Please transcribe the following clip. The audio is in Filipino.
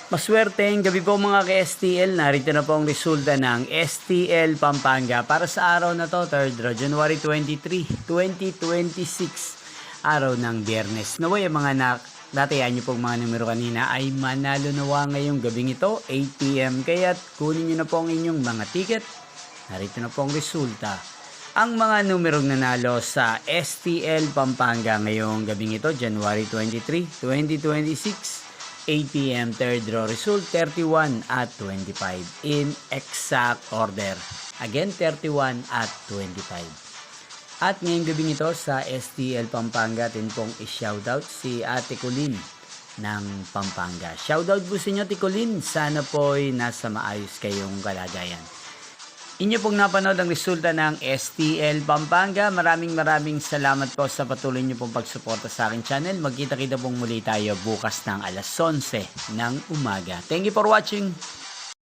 Maswerteng gabi po mga ka-STL. Narito na po ang resulta ng STL Pampanga para sa araw na to, 3rd January 23, 2026, araw ng Biyernes. Naway ang mga datayan nyo pong mga numero kanina ay manalo nawa ngayong gabing ito, 8 PM. Kaya't kunin nyo na po ang inyong mga ticket. Narito na po ang resulta. Ang mga numerong nanalo sa STL Pampanga ngayong gabing ito, January 23, 2026, 8 PM, third draw result 31 at 25 in exact order. Again, 31 at 25. At ngayong gabing ito sa STL Pampanga, atin pong i-shoutout si Ate Colleen ng Pampanga. Shoutout po sa inyo, Ate Colleen. Sana po'y nasa maayos kayong kalagayan. Inyo pong napanood ang resulta ng STL Pampanga. Maraming salamat po sa patuloy nyo pong pagsuporta sa akin channel. Magkita-kita pong muli tayo bukas ng alas 11 ng umaga. Thank you for watching.